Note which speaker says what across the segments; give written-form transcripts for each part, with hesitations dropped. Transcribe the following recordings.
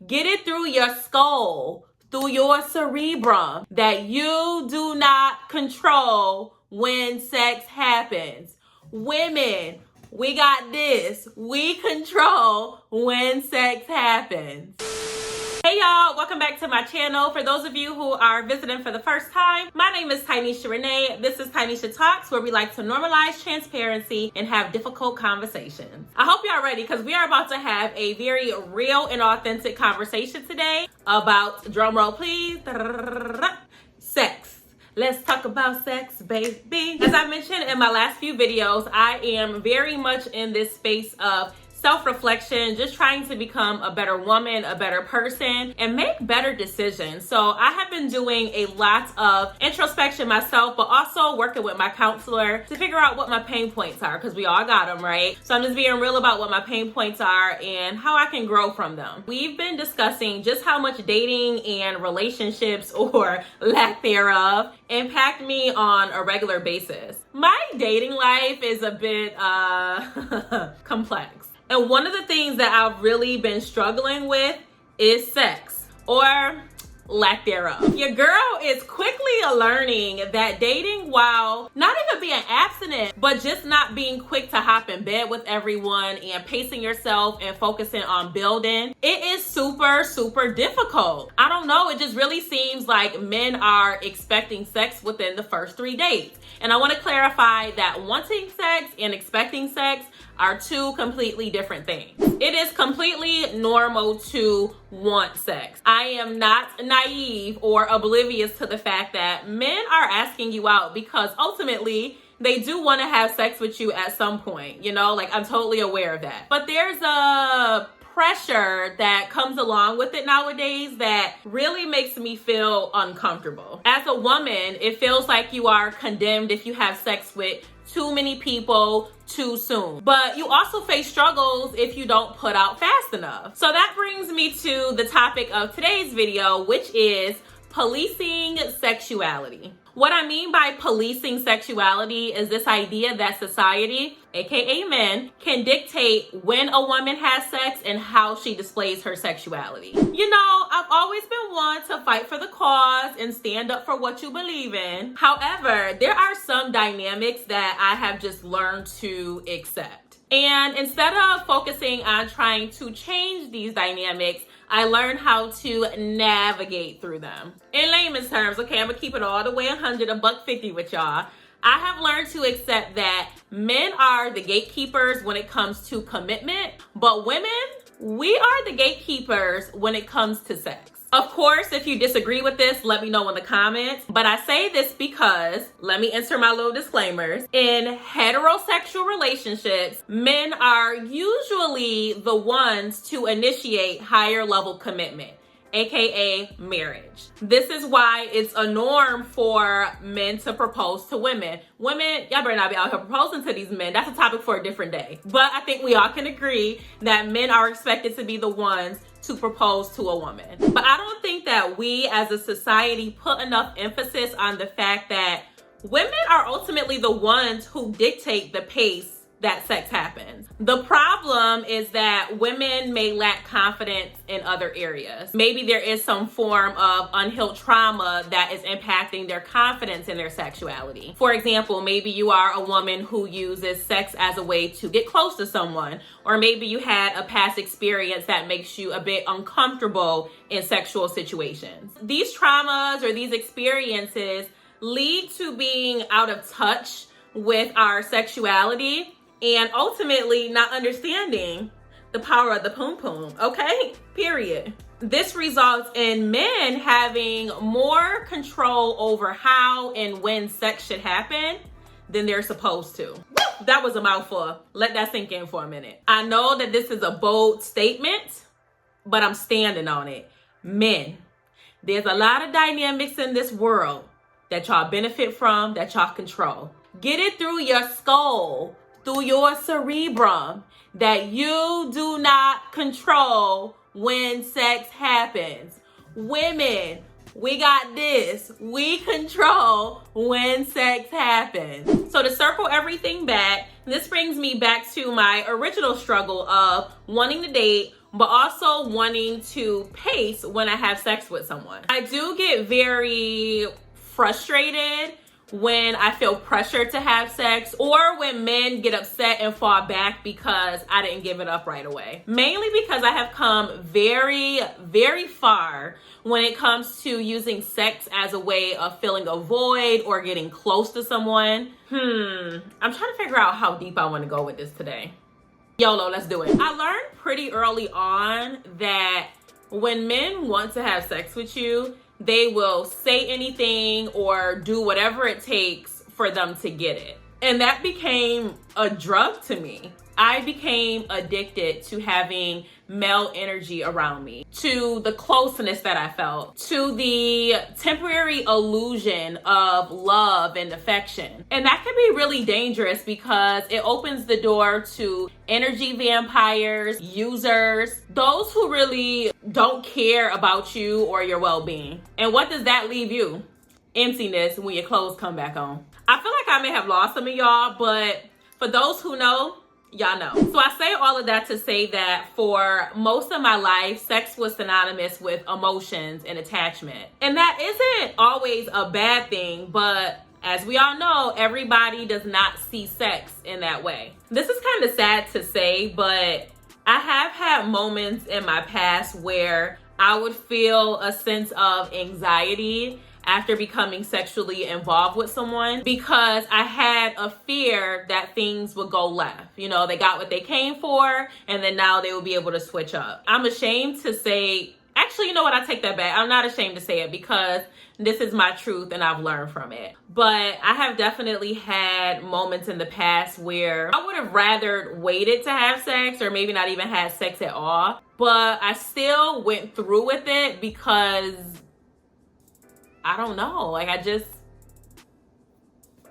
Speaker 1: Get it through your skull, through your cerebrum, that you do not control when sex happens. Women, we got this. We control when sex happens. Hey y'all, welcome back to my channel. For those of you who are visiting for the first time, my name is Tynisha Renee. This is Tynisha Talks, where we like to normalize transparency and have difficult conversations. I hope y'all ready, because we are about to have a very real and authentic conversation today about, drumroll please, sex. Let's talk about sex, baby. As I mentioned in my last few videos, I am very much in this space of self-reflection, just trying to become a better woman, a better person, and make better decisions. So I have been doing a lot of introspection myself, but also working with my counselor to figure out what my pain points are, because we all got them, right? So I'm just being real about what my pain points are and how I can grow from them. We've been discussing just how much dating and relationships, or lack thereof, impact me on a regular basis. My dating life is a bit complex. And one of the things that I've really been struggling with is sex, or lack thereof. Your girl is quickly learning that dating, while not even being abstinent, but just not being quick to hop in bed with everyone and pacing yourself and focusing on building, it is super, super difficult. I don't know, it just really seems like men are expecting sex within the first 3 dates. And I want to clarify that wanting sex and expecting sex are two completely different things. It is completely normal to want sex. I am not naive or oblivious to the fact that men are asking you out because ultimately they do want to have sex with you at some point, you know, like I'm totally aware of that. But there's a pressure that comes along with it nowadays that really makes me feel uncomfortable. As a woman, it feels like you are condemned if you have sex with too many people too soon. But you also face struggles if you don't put out fast enough. So that brings me to the topic of today's video, which is policing sexuality. What I mean by policing sexuality is this idea that society, aka men, can dictate when a woman has sex and how she displays her sexuality. You know, I've always been one to fight for the cause and stand up for what you believe in. However, there are some dynamics that I have just learned to accept. And instead of focusing on trying to change these dynamics, I learned how to navigate through them. In layman's terms, okay, I'm gonna keep it all the way 100, $150 with y'all. I have learned to accept that men are the gatekeepers when it comes to commitment, but women, we are the gatekeepers when it comes to sex. Of course, if you disagree with this, let me know in the comments. But I say this because, let me enter my little disclaimers. In heterosexual relationships, men are usually the ones to initiate higher level commitment, aka marriage. This is why it's a norm for men to propose to women. Women, y'all better not be out here proposing to these men. That's a topic for a different day. But I think we all can agree that men are expected to be the ones to propose to a woman. But I don't think that we as a society put enough emphasis on the fact that women are ultimately the ones who dictate the pace that sex happens. The problem is that women may lack confidence in other areas. Maybe there is some form of unhealed trauma that is impacting their confidence in their sexuality. For example, maybe you are a woman who uses sex as a way to get close to someone, or maybe you had a past experience that makes you a bit uncomfortable in sexual situations. These traumas or these experiences lead to being out of touch with our sexuality and ultimately not understanding the power of the poom poom, okay? Period. This results in men having more control over how and when sex should happen than they're supposed to. That was a mouthful. Let that sink in for a minute. I know that this is a bold statement, but I'm standing on it. Men, there's a lot of dynamics in this world that y'all benefit from, that y'all control. Get it through your skull, through your cerebrum, that you do not control when sex happens. Women, we got this. We control when sex happens. So to circle everything back, this brings me back to my original struggle of wanting to date, but also wanting to pace when I have sex with someone. I do get very frustrated when I feel pressure to have sex, or when men get upset and fall back because I didn't give it up right away. Mainly because I have come very, very far when it comes to using sex as a way of filling a void or getting close to someone. I'm trying to figure out how deep I want to go with this today. YOLO, let's do it. I learned pretty early on that when men want to have sex with you, they will say anything or do whatever it takes for them to get it. And that became a drug to me. I became addicted to having male energy around me, to the closeness that I felt, to the temporary illusion of love and affection. And that can be really dangerous because it opens the door to energy vampires, users, those who really don't care about you or your well-being. And what does that leave you? Emptiness when your clothes come back on. I feel like I may have lost some of y'all, but for those who know, y'all know. So I say all of that to say that for most of my life, sex was synonymous with emotions and attachment. And that isn't always a bad thing, but as we all know, everybody does not see sex in that way. This is kind of sad to say, but I have had moments in my past where I would feel a sense of anxiety after becoming sexually involved with someone because I had a fear that things would go left. You know, they got what they came for, and then now they will be able to switch up. I'm ashamed to say, actually, you know what? I take that back. I'm not ashamed to say it because this is my truth and I've learned from it. But I have definitely had moments in the past where I would have rather waited to have sex or maybe not even had sex at all. But I still went through with it because I don't know. I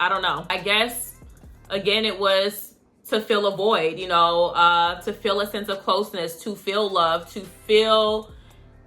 Speaker 1: don't know. I guess, again, it was to fill a void, to feel a sense of closeness, to feel love, to feel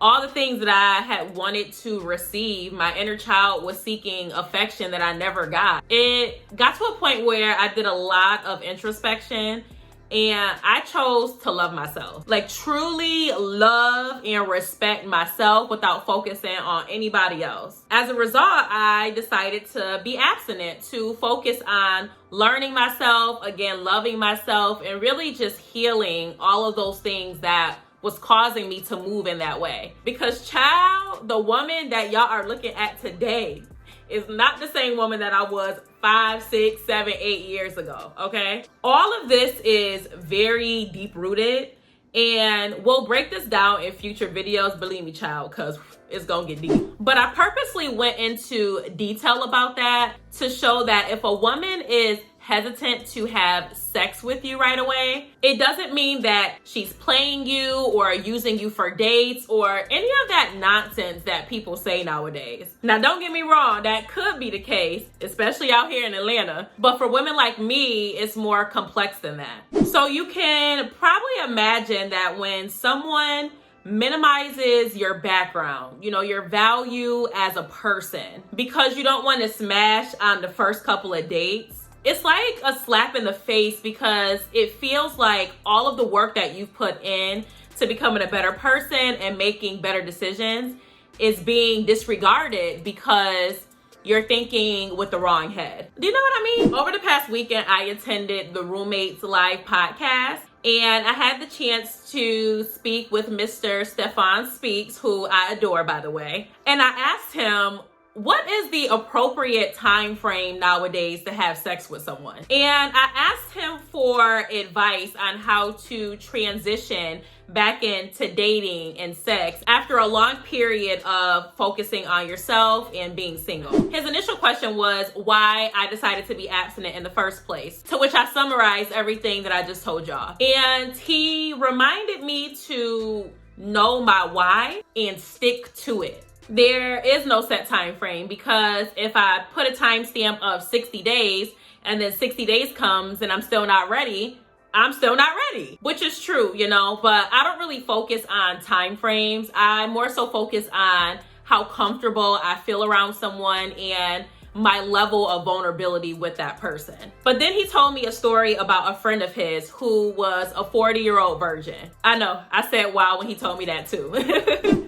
Speaker 1: all the things that I had wanted to receive. My inner child was seeking affection that I never got. It got to a point where I did a lot of introspection and I chose to love myself. Like, truly love and respect myself without focusing on anybody else. As a result, I decided to be abstinent, to focus on learning myself, again, loving myself, and really just healing all of those things that was causing me to move in that way. Because child, the woman that y'all are looking at today is not the same woman that I was 5, 6, 7, 8 years ago, okay? All of this is very deep rooted, and we'll break this down in future videos, believe me, child, because it's gonna get deep. But I purposely went into detail about that to show that if a woman is hesitant to have sex with you right away, it doesn't mean that she's playing you or using you for dates or any of that nonsense that people say nowadays. Now, don't get me wrong, that could be the case, especially out here in Atlanta. But for women like me, it's more complex than that. So you can probably imagine that when someone minimizes your background, your value as a person, because you don't want to smash on the first couple of dates, it's like a slap in the face because it feels like all of the work that you've put in to becoming a better person and making better decisions is being disregarded because you're thinking with the wrong head. Do you know what I mean? Over the past weekend, I attended the Roommates Live podcast, and I had the chance to speak with Mr. Stefan Speaks, who I adore, by the way. And I asked him, what is the appropriate time frame nowadays to have sex with someone? And I asked him for advice on how to transition back into dating and sex after a long period of focusing on yourself and being single. His initial question was why I decided to be abstinent in the first place, to which I summarized everything that I just told y'all. And he reminded me to know my why and stick to it. There is no set time frame because if I put a timestamp of 60 days and then 60 days comes and I'm still not ready, I'm still not ready, which is true, but I don't really focus on time frames. I more so focus on how comfortable I feel around someone and my level of vulnerability with that person. But then he told me a story about a friend of his who was a 40-year-old virgin. I know, I said wow when he told me that too.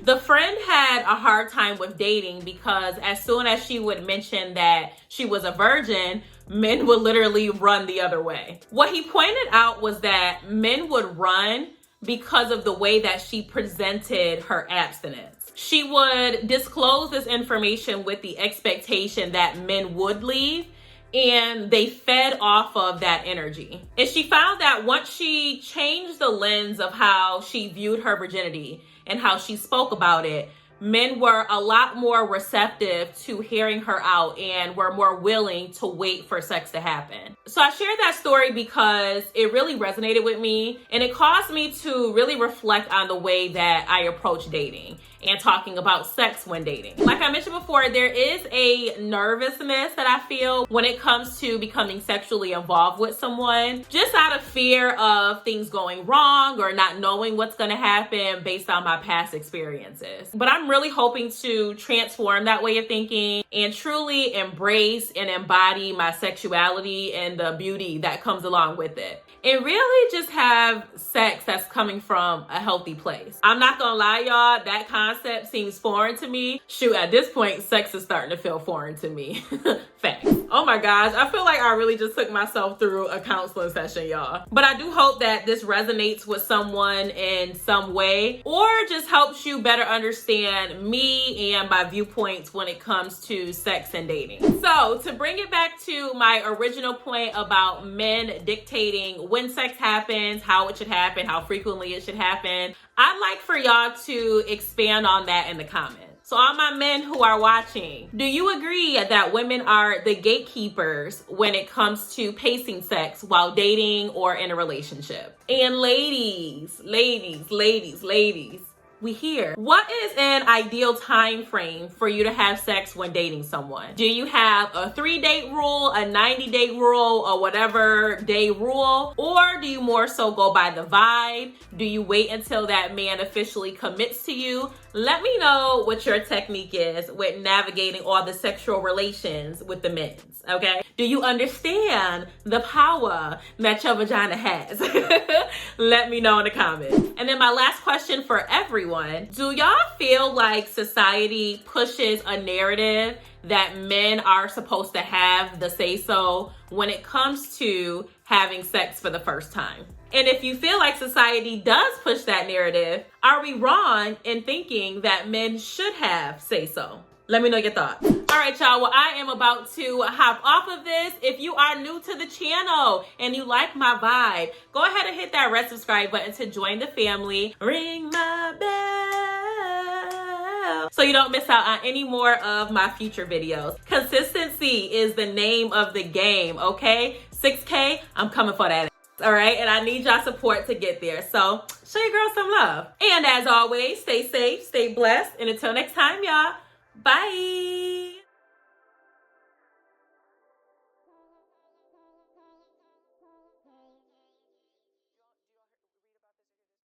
Speaker 1: The friend had a hard time with dating because as soon as she would mention that she was a virgin, men would literally run the other way. What he pointed out was that men would run because of the way that she presented her abstinence. She would disclose this information with the expectation that men would leave, and they fed off of that energy. And she found that once she changed the lens of how she viewed her virginity and how she spoke about it, men were a lot more receptive to hearing her out and were more willing to wait for sex to happen. So I shared that story because it really resonated with me, and it caused me to really reflect on the way that I approach dating and talking about sex when dating. Like I mentioned before, there is a nervousness that I feel when it comes to becoming sexually involved with someone, just out of fear of things going wrong or not knowing what's going to happen based on my past experiences. But I'm really hoping to transform that way of thinking and truly embrace and embody my sexuality and the beauty that comes along with it. And really just have sex that's coming from a healthy place. I'm not gonna lie, y'all, that concept seems foreign to me. Shoot, at this point, sex is starting to feel foreign to me. Facts. Oh my gosh, I feel like I really just took myself through a counseling session, y'all. But I do hope that this resonates with someone in some way, or just helps you better understand me and my viewpoints when it comes to sex and dating. So to bring it back to my original point about men dictating when sex happens, how it should happen, how frequently it should happen, I'd like for y'all to expand on that in the comments. So all my men who are watching, do you agree that women are the gatekeepers when it comes to pacing sex while dating or in a relationship? And ladies, we here. What is an ideal time frame for you to have sex when dating someone? Do you have a 3-date rule, a 90-day rule, or whatever day rule? Or do you more so go by the vibe? Do you wait until that man officially commits to you? Let me know what your technique is with navigating all the sexual relations with the men's, okay? Do you understand the power that your vagina has? Let me know in the comments. And then my last question for everyone, do y'all feel like society pushes a narrative that men are supposed to have the say-so when it comes to having sex for the first time? And if you feel like society does push that narrative, are we wrong in thinking that men should have say-so? Let me know your thoughts. All right, y'all. Well, I am about to hop off of this. If you are new to the channel and you like my vibe, go ahead and hit that red subscribe button to join the family. Ring my bell so you don't miss out on any more of my future videos. Consistency is the name of the game, okay? 6K, I'm coming for that. All right, and I need y'all support to get there. So show your girl some love. And as always, stay safe, stay blessed, and until next time, y'all, bye.